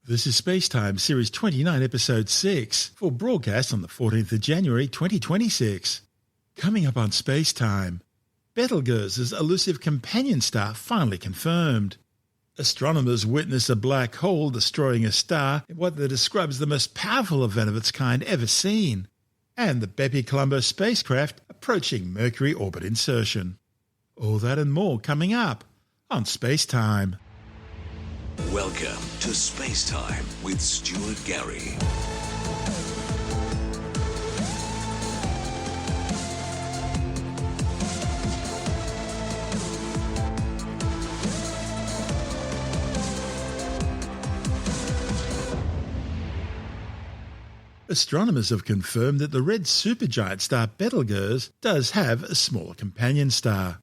This is SpaceTime Series 29, Episode 6, for broadcast on the 14th of January 2026. Coming up on SpaceTime, Betelgeuse's elusive companion star finally confirmed. Astronomers witness a black hole destroying a star in what they describe as the most powerful event of its kind ever seen. And the BepiColombo spacecraft approaching Mercury orbit insertion. All that and more coming up on SpaceTime. Welcome to SpaceTime with Stuart Gary. Astronomers have confirmed that the red supergiant star Betelgeuse does have a smaller companion star.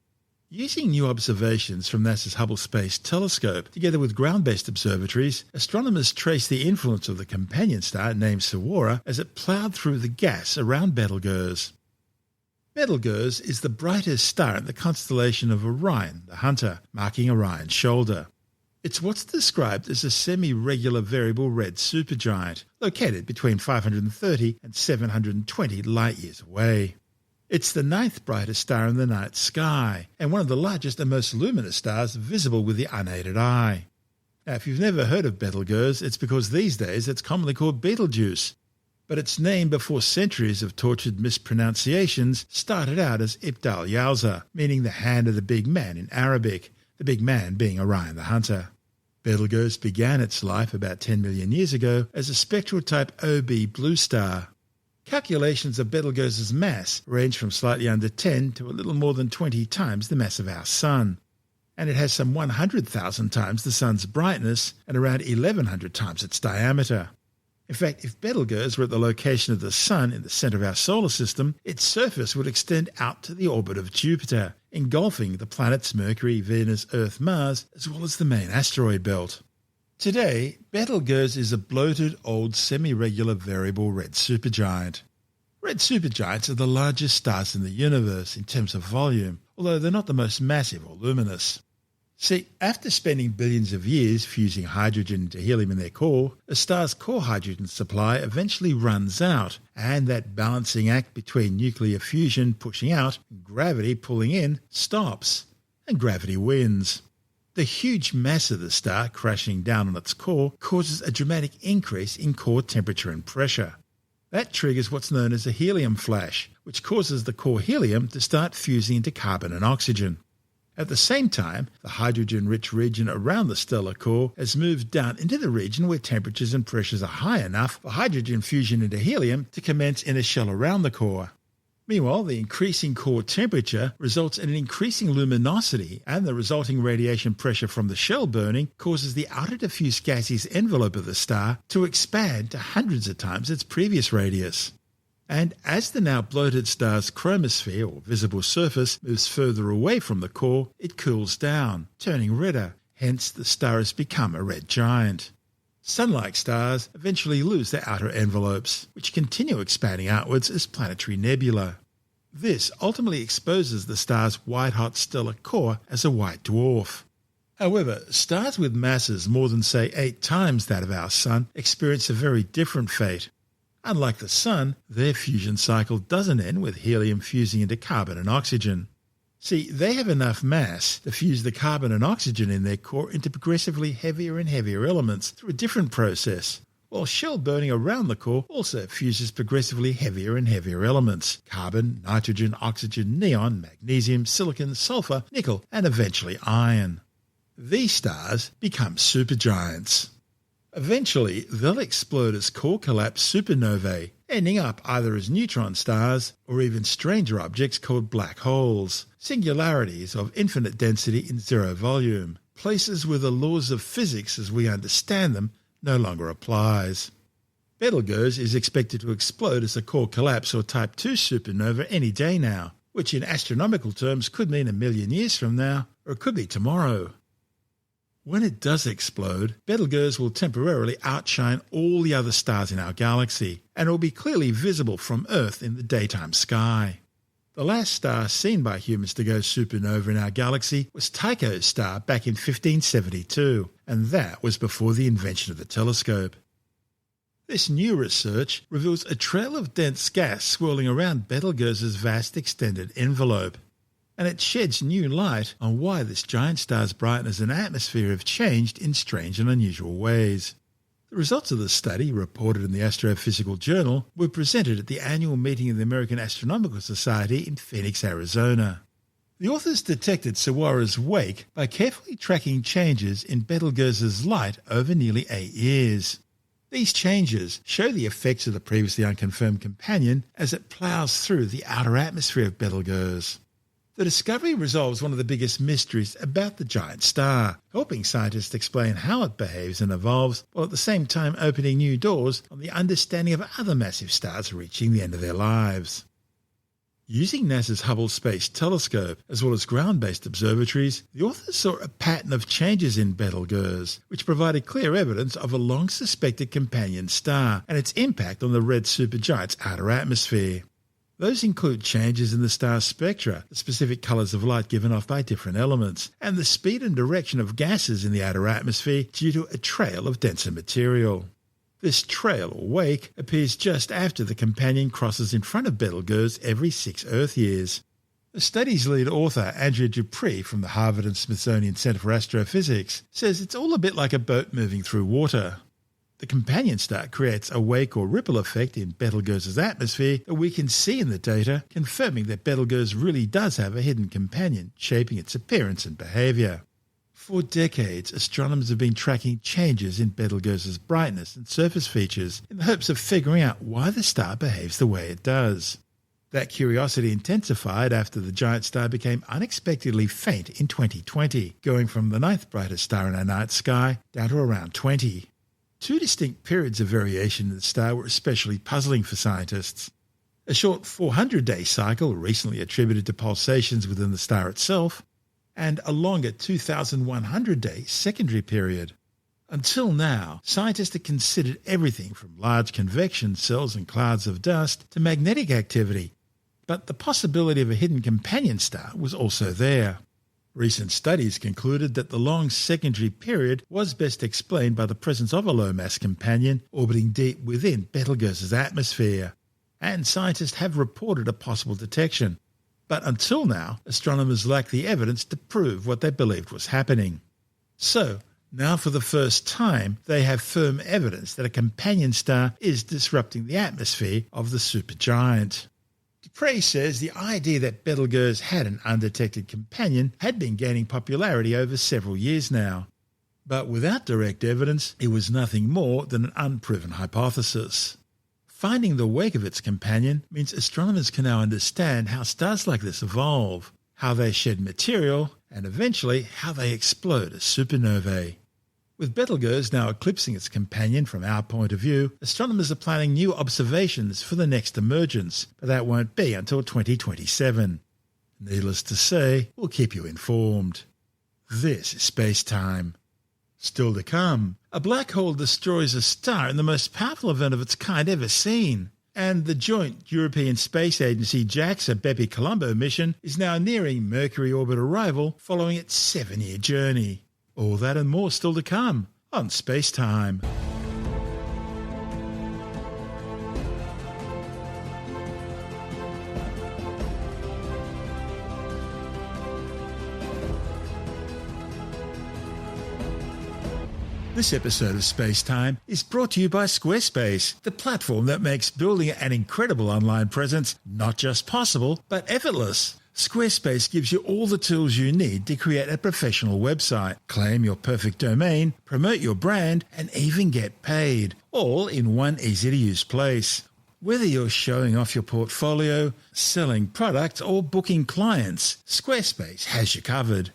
Using new observations from NASA's Hubble Space Telescope, together with ground-based observatories, astronomers traced the influence of the companion star named Saguara as it ploughed through the gas around Betelgeuse. Betelgeuse is the brightest star in the constellation of Orion, the Hunter, marking Orion's shoulder. It's what's described as a semi-regular variable red supergiant, located between 530 and 720 light-years away. It's the ninth brightest star in the night sky, and one of the largest and most luminous stars visible with the unaided eye. Now, if you've never heard of Betelgeuse, it's because these days it's commonly called Betelgeuse, but its name before centuries of tortured mispronunciations started out as Betelgeuse, meaning the hand of the big man in Arabic, the big man being Orion the Hunter. Betelgeuse began its life about 10 million years ago as a spectral type OB blue star. Calculations of Betelgeuse's mass range from slightly under 10 to a little more than 20 times the mass of our Sun, and it has some 100,000 times the Sun's brightness and around 1,100 times its diameter. In fact, if Betelgeuse were at the location of the Sun in the centre of our solar system, its surface would extend out to the orbit of Jupiter, engulfing the planets Mercury, Venus, Earth, Mars, as well as the main asteroid belt. Today, Betelgeuse is a bloated, old, semi-regular variable red supergiant. Red supergiants are the largest stars in the universe in terms of volume, although they're not the most massive or luminous. See, after spending billions of years fusing hydrogen into helium in their core, a star's core hydrogen supply eventually runs out, and that balancing act between nuclear fusion pushing out and gravity pulling in stops, and gravity wins. The huge mass of the star crashing down on its core causes a dramatic increase in core temperature and pressure. That triggers what's known as a helium flash, which causes the core helium to start fusing into carbon and oxygen. At the same time, the hydrogen-rich region around the stellar core has moved down into the region where temperatures and pressures are high enough for hydrogen fusion into helium to commence in a shell around the core. Meanwhile, the increasing core temperature results in an increasing luminosity, and the resulting radiation pressure from the shell burning causes the outer diffuse gaseous envelope of the star to expand to hundreds of times its previous radius. And as the now bloated star's chromosphere, or visible surface, moves further away from the core, it cools down, turning redder, hence the star has become a red giant. Sun-like stars eventually lose their outer envelopes, which continue expanding outwards as planetary nebulae. This ultimately exposes the star's white-hot stellar core as a white dwarf. However, stars with masses more than, say, 8 times that of our Sun experience a very different fate. Unlike the Sun, their fusion cycle doesn't end with helium fusing into carbon and oxygen. See, they have enough mass to fuse the carbon and oxygen in their core into progressively heavier and heavier elements through a different process, while shell burning around the core also fuses progressively heavier and heavier elements: carbon, nitrogen, oxygen, neon, magnesium, silicon, sulfur, nickel, and eventually iron. These stars become supergiants. Eventually, they'll explode as core collapse supernovae, ending up either as neutron stars or even stranger objects called black holes, singularities of infinite density in zero volume, places where the laws of physics as we understand them no longer applies. Betelgeuse is expected to explode as a core collapse or Type II supernova any day now, which in astronomical terms could mean 1 million years from now, or it could be tomorrow. When it does explode, Betelgeuse will temporarily outshine all the other stars in our galaxy, and will be clearly visible from Earth in the daytime sky. The last star seen by humans to go supernova in our galaxy was Tycho's star back in 1572, and that was before the invention of the telescope. This new research reveals a trail of dense gas swirling around Betelgeuse's vast extended envelope, and it sheds new light on why this giant star's brightness and atmosphere have changed in strange and unusual ways. The results of the study, reported in the Astrophysical Journal, were presented at the annual meeting of the American Astronomical Society in Phoenix, Arizona. The authors detected Saguara's wake by carefully tracking changes in Betelgeuse's light over nearly 8 years. These changes show the effects of the previously unconfirmed companion as it ploughs through the outer atmosphere of Betelgeuse. The discovery resolves one of the biggest mysteries about the giant star, helping scientists explain how it behaves and evolves, while at the same time opening new doors on the understanding of other massive stars reaching the end of their lives. Using NASA's Hubble Space Telescope, as well as ground-based observatories, the authors saw a pattern of changes in Betelgeuse, which provided clear evidence of a long-suspected companion star and its impact on the red supergiant's outer atmosphere. Those include changes in the star's spectra, the specific colours of light given off by different elements, and the speed and direction of gases in the outer atmosphere due to a trail of denser material. This trail, or wake, appears just after the companion crosses in front of Betelgeuse every 6 Earth years. The study's lead author, Andrea Dupree from the Harvard and Smithsonian Center for Astrophysics, says it's all a bit like a boat moving through water. The companion star creates a wake or ripple effect in Betelgeuse's atmosphere that we can see in the data, confirming that Betelgeuse really does have a hidden companion, shaping its appearance and behaviour. For decades, astronomers have been tracking changes in Betelgeuse's brightness and surface features in the hopes of figuring out why the star behaves the way it does. That curiosity intensified after the giant star became unexpectedly faint in 2020, going from the 9th brightest star in our night sky down to around 20. 2 distinct periods of variation in the star were especially puzzling for scientists. A short 400-day cycle recently attributed to pulsations within the star itself, and a longer 2,100-day secondary period. Until now, scientists had considered everything from large convection cells and clouds of dust to magnetic activity, but the possibility of a hidden companion star was also there. Recent studies concluded that the long secondary period was best explained by the presence of a low-mass companion orbiting deep within Betelgeuse's atmosphere, and scientists have reported a possible detection. But until now, astronomers lack the evidence to prove what they believed was happening. So, now for the first time, they have firm evidence that a companion star is disrupting the atmosphere of the supergiant. Dupree says the idea that Betelgeuse had an undetected companion had been gaining popularity over several years now. But without direct evidence, it was nothing more than an unproven hypothesis. Finding the wake of its companion means astronomers can now understand how stars like this evolve, how they shed material, and eventually how they explode as supernovae. With Betelgeuse now eclipsing its companion from our point of view, astronomers are planning new observations for the next emergence, but that won't be until 2027. Needless to say, we'll keep you informed. This is SpaceTime. Still to come, a black hole destroys a star in the most powerful event of its kind ever seen. And the joint European Space Agency JAXA BepiColombo mission is now nearing Mercury orbit arrival following its 7-year journey. All that and more still to come on SpaceTime. This episode of SpaceTime is brought to you by Squarespace, the platform that makes building an incredible online presence not just possible, but effortless. Squarespace gives you all the tools you need to create a professional website, claim your perfect domain, promote your brand, and even get paid, all in one easy-to-use place. Whether you're showing off your portfolio, selling products, or booking clients, Squarespace has you covered.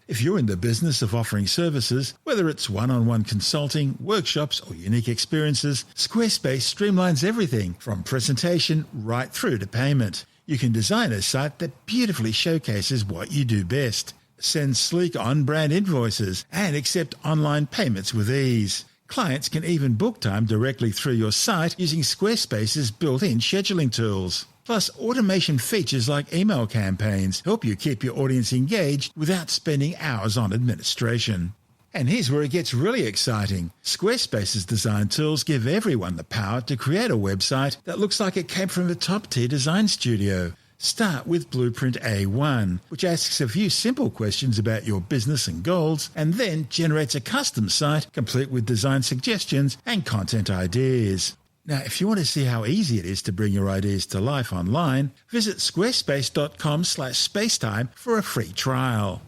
If you're in the business of offering services, whether it's one-on-one consulting, workshops, or unique experiences, Squarespace streamlines everything from presentation right through to payment. You can design a site that beautifully showcases what you do best, send sleek on-brand invoices, and accept online payments with ease. Clients can even book time directly through your site using Squarespace's built-in scheduling tools. Plus, automation features like email campaigns help you keep your audience engaged without spending hours on administration. And here's where it gets really exciting. Squarespace's design tools give everyone the power to create a website that looks like it came from a top-tier design studio. Start with Blueprint A1, which asks a few simple questions about your business and goals, and then generates a custom site complete with design suggestions and content ideas. Now, if you want to see how easy it is to bring your ideas to life online, visit squarespace.com/spacetime for a free trial.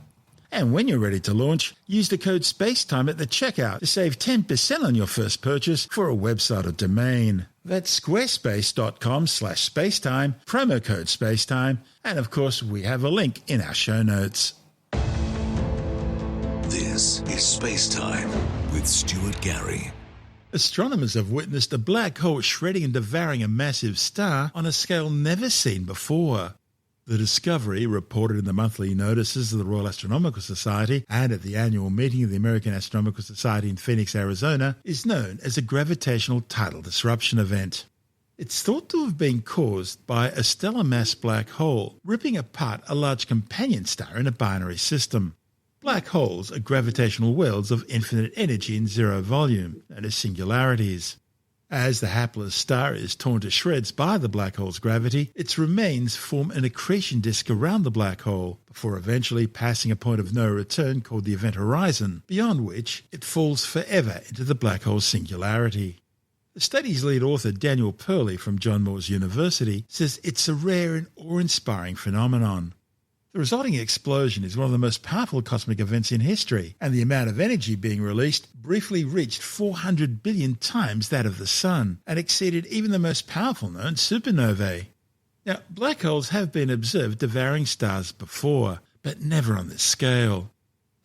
And when you're ready to launch, use the code SpaceTime at the checkout to save 10% on your first purchase for a website or domain. That's squarespace.com/spacetime, promo code SpaceTime, and of course we have a link in our show notes. This is SpaceTime with Stuart Gary. Astronomers have witnessed a black hole shredding and devouring a massive star on a scale never seen before. The discovery, reported in the monthly notices of the Royal Astronomical Society and at the annual meeting of the American Astronomical Society in Phoenix, Arizona, is known as a gravitational tidal disruption event. It's thought to have been caused by a stellar mass black hole ripping apart a large companion star in a binary system. Black holes are gravitational wells of infinite energy and zero volume, known as singularities. As the hapless star is torn to shreds by the black hole's gravity, its remains form an accretion disk around the black hole, before eventually passing a point of no return called the event horizon, beyond which it falls forever into the black hole's singularity. The study's lead author, Daniel Perley from John Moores University, says it's a rare and awe-inspiring phenomenon. The resulting explosion is one of the most powerful cosmic events in history, and the amount of energy being released briefly reached 400 billion times that of the Sun, and exceeded even the most powerful known supernovae. Now, black holes have been observed devouring stars before, but never on this scale.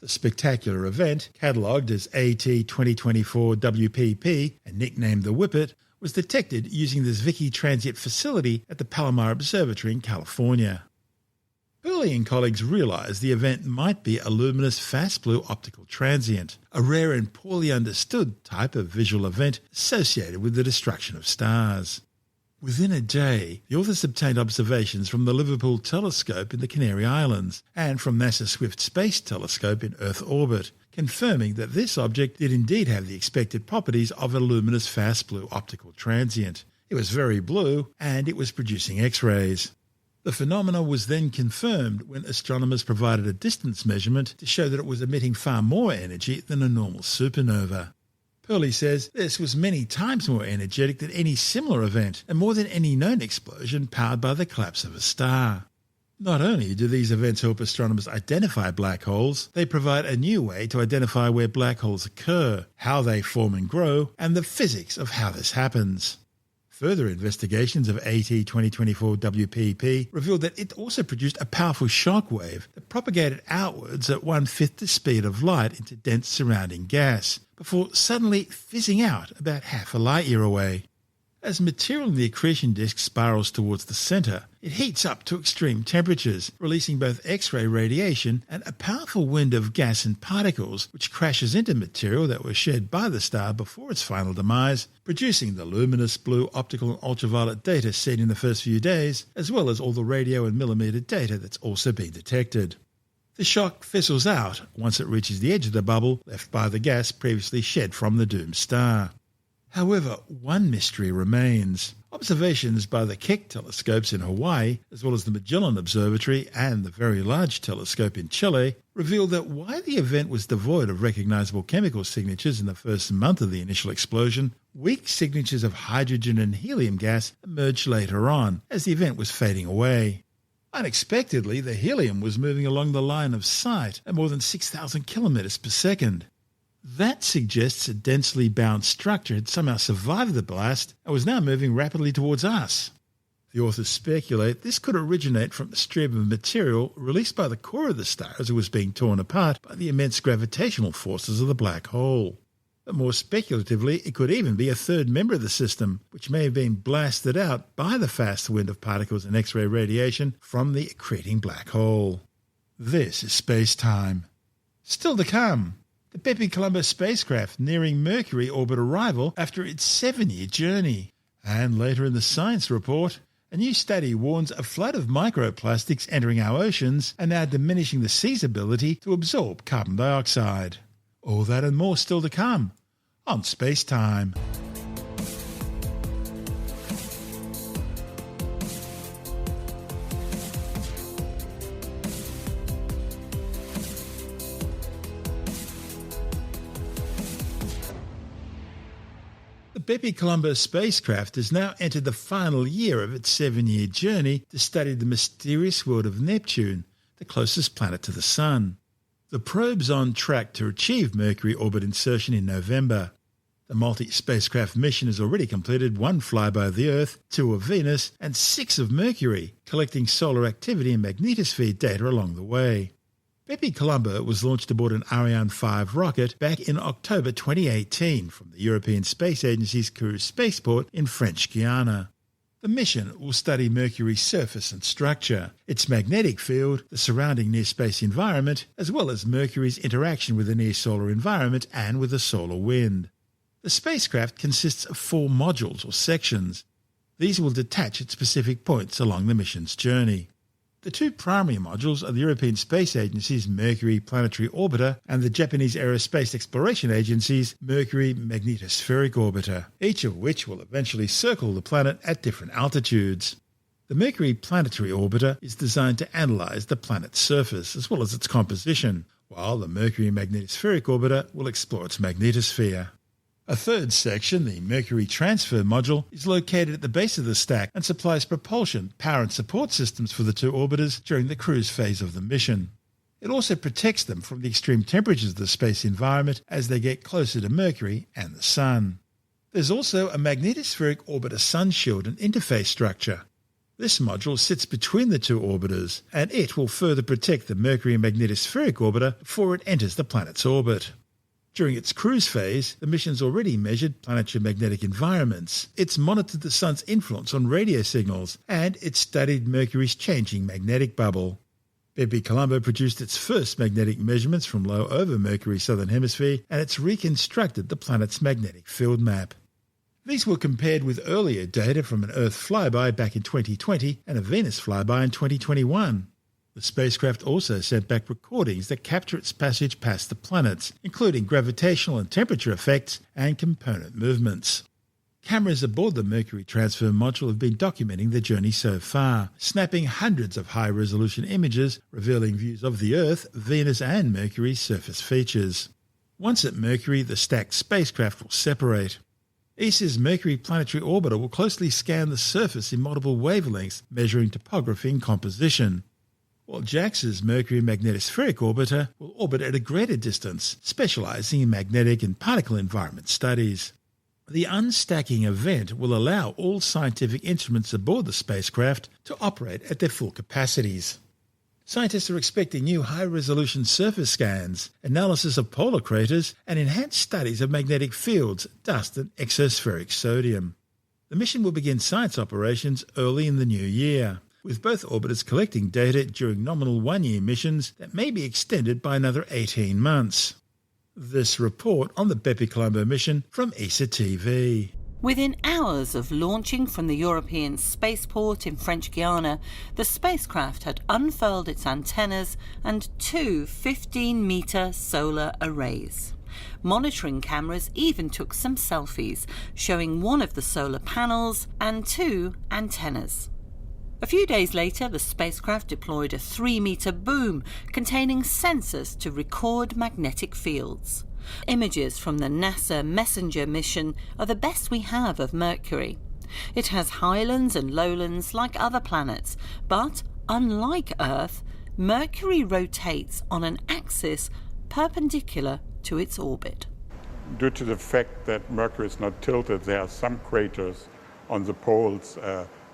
The spectacular event, catalogued as AT 2024 WPP and nicknamed the Whippet, was detected using the Zwicky Transient Facility at the Palomar Observatory in California. Perley and colleagues realised the event might be a luminous fast blue optical transient, a rare and poorly understood type of visual event associated with the destruction of stars. Within a day, the authors obtained observations from the Liverpool Telescope in the Canary Islands and from NASA's Swift Space Telescope in Earth orbit, confirming that this object did indeed have the expected properties of a luminous fast blue optical transient. It was very blue and it was producing X-rays. The phenomena was then confirmed when astronomers provided a distance measurement to show that it was emitting far more energy than a normal supernova. Perley says this was many times more energetic than any similar event and more than any known explosion powered by the collapse of a star. Not only do these events help astronomers identify black holes, they provide a new way to identify where black holes occur, how they form and grow, and the physics of how this happens. Further investigations of AT 2024 WPP revealed that it also produced a powerful shock wave that propagated outwards at 1/5 the speed of light into dense surrounding gas, before suddenly fizzing out about half a light year away. As material in the accretion disk spirals towards the centre, it heats up to extreme temperatures, releasing both X-ray radiation and a powerful wind of gas and particles which crashes into material that was shed by the star before its final demise, producing the luminous blue optical and ultraviolet data seen in the first few days, as well as all the radio and millimetre data that's also been detected. The shock fizzles out once it reaches the edge of the bubble left by the gas previously shed from the doomed star. However, one mystery remains. Observations by the Keck telescopes in Hawaii, as well as the Magellan Observatory and the Very Large Telescope in Chile, revealed that while the event was devoid of recognizable chemical signatures in the first month of the initial explosion, weak signatures of hydrogen and helium gas emerged later on as the event was fading away. Unexpectedly, the helium was moving along the line of sight at more than 6,000 kilometers per second. That suggests a densely bound structure had somehow survived the blast and was now moving rapidly towards us. The authors speculate this could originate from a stream of material released by the core of the star as it was being torn apart by the immense gravitational forces of the black hole. But more speculatively, it could even be a third member of the system, which may have been blasted out by the fast wind of particles and X-ray radiation from the accreting black hole. This is Space-Time. Still to come, the BepiColombo spacecraft nearing Mercury orbit arrival after its 7-year journey. And later in the Science Report, a new study warns a flood of microplastics entering our oceans are now diminishing the sea's ability to absorb carbon dioxide. All that and more still to come on SpaceTime. The BepiColombo spacecraft has now entered the final year of its 7-year journey to study the mysterious world of Neptune, the closest planet to the Sun. The probe's on track to achieve Mercury orbit insertion in November. The multi-spacecraft mission has already completed 1 flyby of the Earth, 2 of Venus, and 6 of Mercury, collecting solar activity and magnetosphere data along the way. BepiColombo was launched aboard an Ariane 5 rocket back in October 2018 from the European Space Agency's Kourou spaceport in French Guiana. The mission will study Mercury's surface and structure, its magnetic field, the surrounding near-space environment, as well as Mercury's interaction with the near-solar environment and with the solar wind. The spacecraft consists of 4 modules or sections. These will detach at specific points along the mission's journey. The 2 primary modules are the European Space Agency's Mercury Planetary Orbiter and the Japanese Aerospace Exploration Agency's Mercury Magnetospheric Orbiter, each of which will eventually circle the planet at different altitudes. The Mercury Planetary Orbiter is designed to analyse the planet's surface as well as its composition, while the Mercury Magnetospheric Orbiter will explore its magnetosphere. A third section, the Mercury Transfer Module, is located at the base of the stack and supplies propulsion, power and support systems for the 2 orbiters during the cruise phase of the mission. It also protects them from the extreme temperatures of the space environment as they get closer to Mercury and the Sun. There's also a magnetospheric orbiter sun shield and interface structure. This module sits between the 2 orbiters, and it will further protect the Mercury Magnetospheric Orbiter before it enters the planet's orbit. During its cruise phase, the mission's already measured planetary magnetic environments, it's monitored the Sun's influence on radio signals, and it's studied Mercury's changing magnetic bubble. BepiColombo produced its first magnetic measurements from low over Mercury's southern hemisphere, and it's reconstructed the planet's magnetic field map. These were compared with earlier data from an Earth flyby back in 2020 and a Venus flyby in 2021. The spacecraft also sent back recordings that capture its passage past the planets, including gravitational and temperature effects and component movements. Cameras aboard the Mercury Transfer Module have been documenting the journey so far, snapping hundreds of high-resolution images revealing views of the Earth, Venus and Mercury's surface features. Once at Mercury, the stacked spacecraft will separate. ESA's Mercury Planetary Orbiter will closely scan the surface in multiple wavelengths, measuring topography and composition, while JAXA's Mercury Magnetospheric Orbiter will orbit at a greater distance, specialising in magnetic and particle environment studies. The unstacking event will allow all scientific instruments aboard the spacecraft to operate at their full capacities. Scientists are expecting new high-resolution surface scans, analysis of polar craters, and enhanced studies of magnetic fields, dust and exospheric sodium. The mission will begin science operations early in the new year, with both orbiters collecting data during nominal 1-year missions that may be extended by another 18 months. This report on the BepiColombo mission from ESA TV. Within hours of launching from the European spaceport in French Guiana, the spacecraft had unfurled its antennas and 2 15-metre solar arrays. Monitoring cameras even took some selfies, showing one of the solar panels and 2 antennas. A few days later, the spacecraft deployed a 3-metre boom containing sensors to record magnetic fields. Images from the NASA Messenger mission are the best we have of Mercury. It has highlands and lowlands like other planets, but unlike Earth, Mercury rotates on an axis perpendicular to its orbit. Due to the fact that Mercury is not tilted, there are some craters on the poles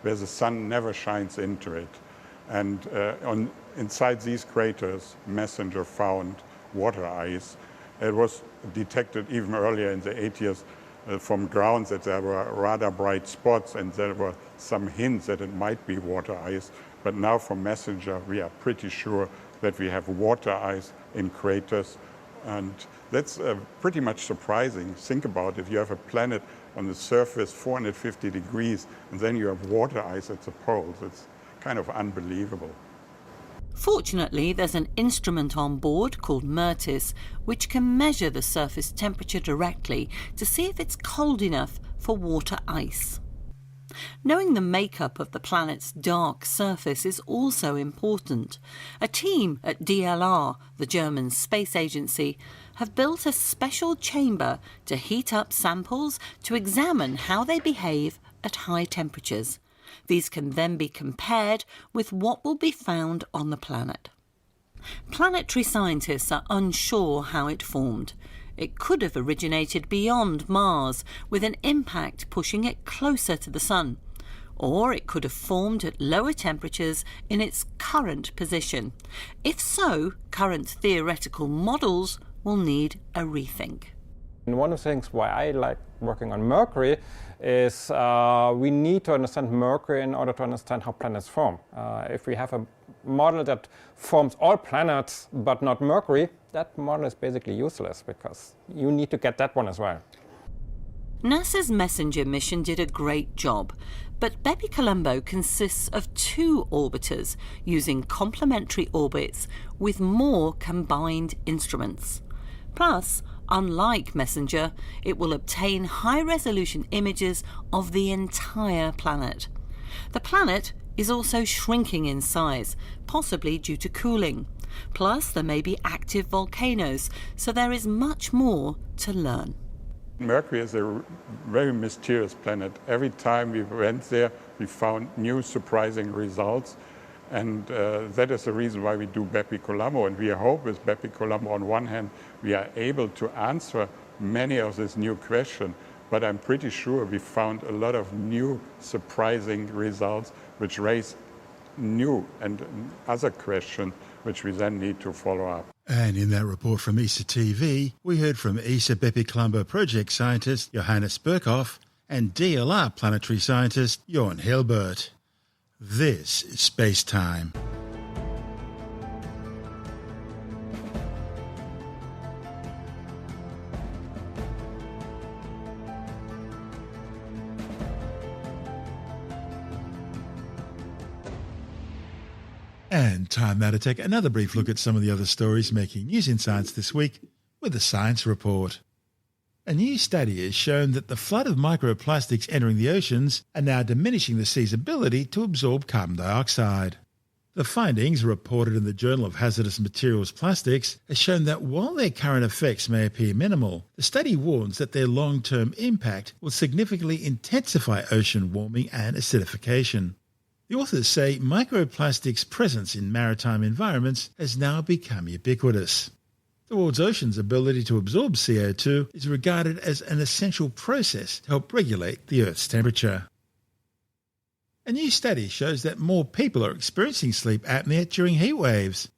where the sun never shines into it. And inside these craters, Messenger found water ice. It was detected even earlier in the 80s from ground that there were rather bright spots, and there were some hints that it might be water ice. But now from Messenger, we are pretty sure that we have water ice in craters. And that's pretty much surprising. Think about it. You have a planet on the surface 450 degrees, and then you have water ice at the poles. It's kind of unbelievable. Fortunately, there's an instrument on board called MERTIS, which can measure the surface temperature directly to see if it's cold enough for water ice. Knowing the makeup of the planet's dark surface is also important. A team at DLR, the German space agency, have built a special chamber to heat up samples to examine how they behave at high temperatures. These can then be compared with what will be found on the planet. Planetary scientists are unsure how it formed. It could have originated beyond Mars, with an impact pushing it closer to the Sun. Or it could have formed at lower temperatures in its current position. If so, current theoretical models will need a rethink. And one of the things why I like working on Mercury is we need to understand Mercury in order to understand how planets form. If we have a model that forms all planets but not Mercury, that model is basically useless because you need to get that one as well. NASA's MESSENGER mission did a great job, but BepiColombo consists of 2 orbiters using complementary orbits with more combined instruments. Plus, unlike MESSENGER, it will obtain high-resolution images of the entire planet. The planet is also shrinking in size, possibly due to cooling. Plus, there may be active volcanoes, so there is much more to learn. Mercury is a very mysterious planet. Every time we went there, we found new surprising results. And that is the reason why we do BepiColombo. And we hope with BepiColombo, on one hand, we are able to answer many of these new questions. But I'm pretty sure we found a lot of new surprising results which raise new and other questions which we then need to follow up. And in that report from ESA TV, we heard from ESA BepiColombo project scientist Johannes Berkhoff and DLR planetary scientist Jorn Hilbert. This is SpaceTime. And time now to take another brief look at some of the other stories making news in science this week with the Science Report. A new study has shown that the flood of microplastics entering the oceans are now diminishing the sea's ability to absorb carbon dioxide. The findings, reported in the Journal of Hazardous Materials Plastics, has shown that while their current effects may appear minimal, the study warns that their long-term impact will significantly intensify ocean warming and acidification. The authors say microplastics' presence in maritime environments has now become ubiquitous. The world's ocean's ability to absorb CO2 is regarded as an essential process to help regulate the Earth's temperature. A new study shows that more people are experiencing sleep apnea during heat waves.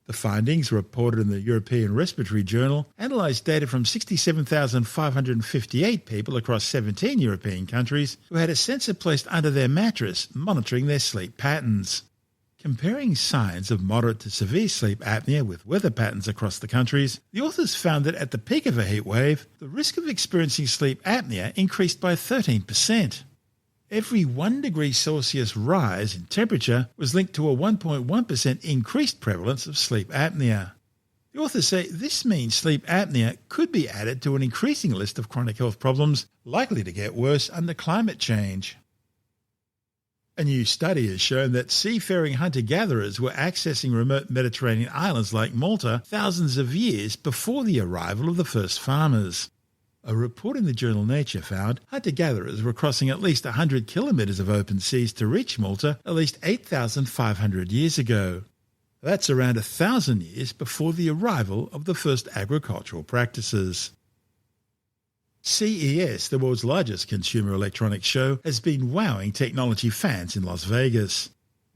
The findings, reported in the European Respiratory Journal, analysed data from 67,558 people across 17 European countries who had a sensor placed under their mattress monitoring their sleep patterns. Comparing signs of moderate to severe sleep apnea with weather patterns across the countries, the authors found that at the peak of a heat wave, the risk of experiencing sleep apnea increased by 13%. Every 1 degree Celsius rise in temperature was linked to a 1.1% increased prevalence of sleep apnea. The authors say this means sleep apnea could be added to an increasing list of chronic health problems likely to get worse under climate change. A new study has shown that seafaring hunter-gatherers were accessing remote Mediterranean islands like Malta thousands of years before the arrival of the first farmers. A report in the journal Nature found hunter-gatherers were crossing at least 100 kilometres of open seas to reach Malta at least 8,500 years ago. That's around 1,000 years before the arrival of the first agricultural practices. CES, the world's largest consumer electronics show, has been wowing technology fans in Las Vegas.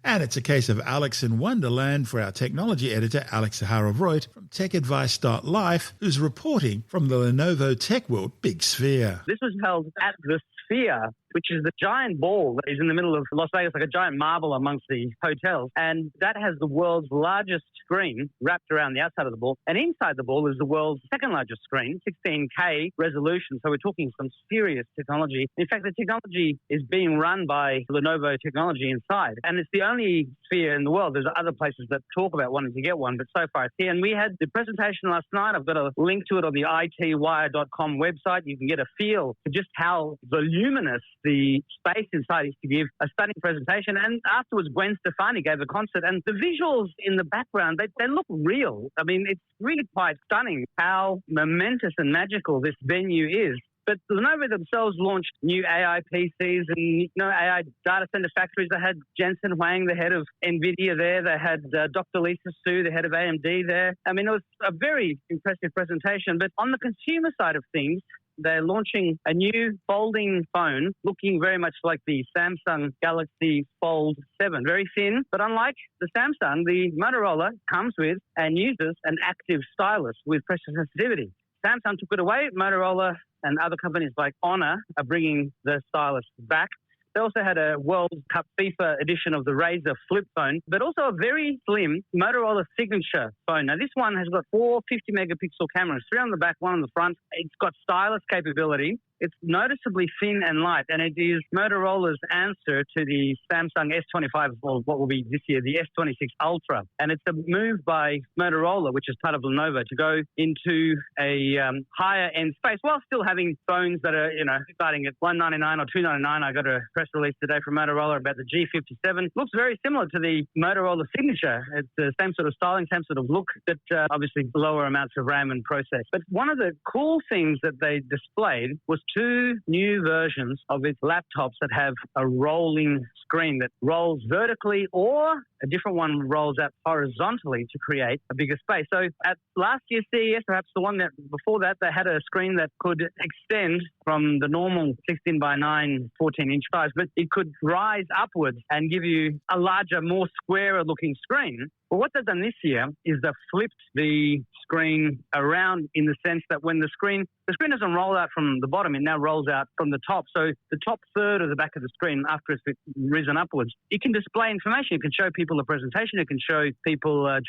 And it's a case of Alex in Wonderland for our technology editor Alex Zaharov-Reutt from TechAdvice.life, who's reporting from the Lenovo Tech World Big Sphere. This was held at the Sphere which is the giant ball that is in the middle of Las Vegas, like a giant marble amongst the hotels. And that has the world's largest screen wrapped around the outside of the ball. And inside the ball is the world's second largest screen, 16K resolution. So we're talking some serious technology. In fact, the technology is being run by Lenovo technology inside. And it's the only sphere in the world. There's other places that talk about wanting to get one, but so far it's here. And we had the presentation last night. I've got a link to it on the itwire.com website. You can get a feel for just how voluminous the space inside is to give a stunning presentation. And afterwards, Gwen Stefani gave a concert, and the visuals in the background, they look real. I mean, it's really quite stunning how momentous and magical this venue is. But Lenovo themselves launched new AI PCs and AI data center factories. They had Jensen Huang, the head of NVIDIA there. They had Dr. Lisa Su, the head of AMD there. I mean, it was a very impressive presentation. But on the consumer side of things, they're launching a new folding phone looking very much like the Samsung Galaxy Fold 7. Very thin, but unlike the Samsung, the Motorola comes with and uses an active stylus with pressure sensitivity. Samsung took it away. Motorola and other companies like Honor are bringing the stylus back. They also had a World Cup FIFA edition of the Razr flip phone, but also a very slim Motorola signature phone. Now, this one has got 4 50-megapixel cameras, 3 on the back, 1 on the front. It's got stylus capability. It's noticeably thin and light, and it is Motorola's answer to the Samsung S25, or what will be this year, the S26 Ultra. And it's a move by Motorola, which is part of Lenovo, to go into a higher-end space while still having phones that are, starting at $199 or $299. I got a press release today from Motorola about the G57. Looks very similar to the Motorola Signature. It's the same sort of styling, same sort of look, but obviously lower amounts of RAM and process. But one of the cool things that they displayed was 2 new versions of its laptops that have a rolling screen that rolls vertically, or a different one rolls out horizontally to create a bigger space. So at last year's CES, perhaps the one that before that, they had a screen that could extend from the normal 16 by 9, 14-inch size, but it could rise upwards and give you a larger, more squarer-looking screen. Well, what they've done this year is they've flipped the screen around in the sense that when the screen doesn't roll out from the bottom, it now rolls out from the top. So the top third of the back of the screen, after it's risen upwards, it can display information. It can show people a presentation. It can show people a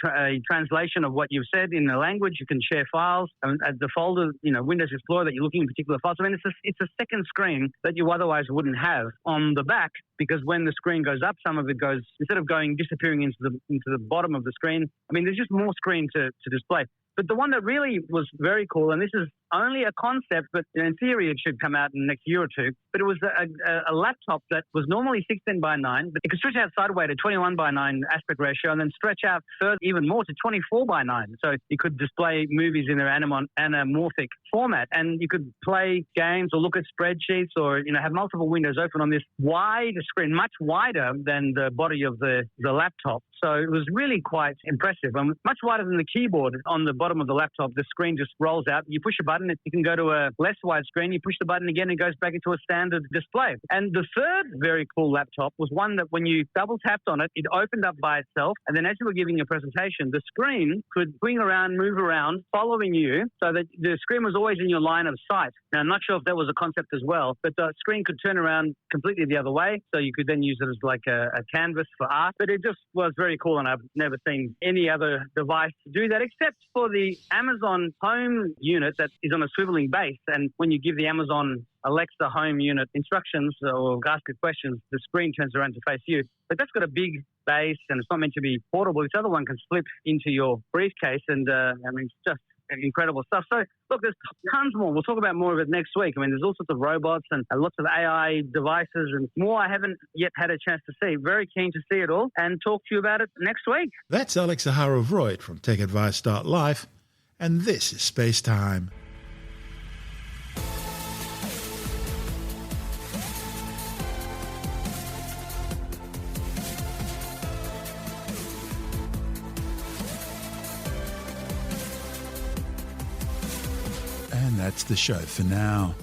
translation of what you've said in the language. You can share files. The folder, Windows Explorer that you're looking at particular files. I mean, it's a second screen that you otherwise wouldn't have on the back, because when the screen goes up, some of it goes, instead of disappearing into the bottom of the screen, I mean, there's just more screen to display. But the one that really was very cool, and this is only a concept, but in theory it should come out in the next year or two, but it was a laptop that was normally 16 by 9, but it could stretch out sideways to 21 by 9 aspect ratio and then stretch out further even more to 24 by 9. So you could display movies in their anamorphic format, and you could play games or look at spreadsheets or have multiple windows open on this wide screen, much wider than the body of the laptop. So it was really quite impressive. Much wider than the keyboard on the bottom of the laptop. The screen just rolls out. You push a button, you can go to a less wide screen. You push the button again, it goes back into a standard display. And the third very cool laptop was one that when you double tapped on it, it opened up by itself. And then as you were giving a presentation, the screen could swing around, move around, following you, so that the screen was always in your line of sight. Now, I'm not sure if that was a concept as well, but the screen could turn around completely the other way. So you could then use it as like a canvas for art. But it just was very cool, and I've never seen any other device do that except for the Amazon Home unit that is on a swiveling base. And when you give the Amazon Alexa Home unit instructions or ask it questions, the screen turns around to face you. But that's got a big base, and it's not meant to be portable. This other one can slip into your briefcase, and it's just incredible stuff. So, look, there's tons more. We'll talk about more of it next week. I mean, there's all sorts of robots and lots of AI devices and more I haven't yet had a chance to see. Very keen to see it all and talk to you about it next week. That's Alex Zaharov-Reutt from TechAdvice.life, and this is SpaceTime. And that's the show for now.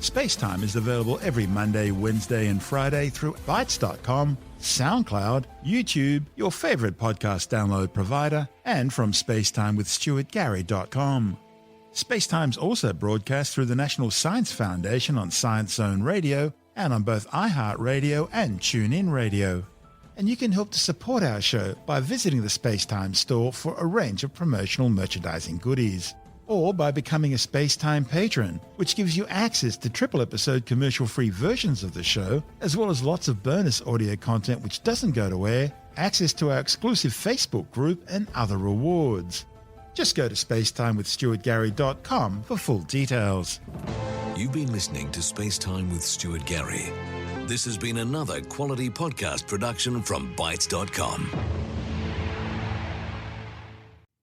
SpaceTime is available every Monday, Wednesday and Friday through Bytes.com, SoundCloud, YouTube, your favourite podcast download provider, and from SpaceTimeWithStuartGary.com. SpaceTime's also broadcast through the National Science Foundation on Science Zone Radio and on both iHeartRadio and TuneIn Radio. And you can help to support our show by visiting the SpaceTime store for a range of promotional merchandising goodies, or by becoming a SpaceTime patron, which gives you access to triple-episode commercial-free versions of the show, as well as lots of bonus audio content which doesn't go to air, access to our exclusive Facebook group, and other rewards. Just go to spacetimewithstuartgary.com for full details. You've been listening to SpaceTime with Stuart Gary. This has been another quality podcast production from Bytes.com.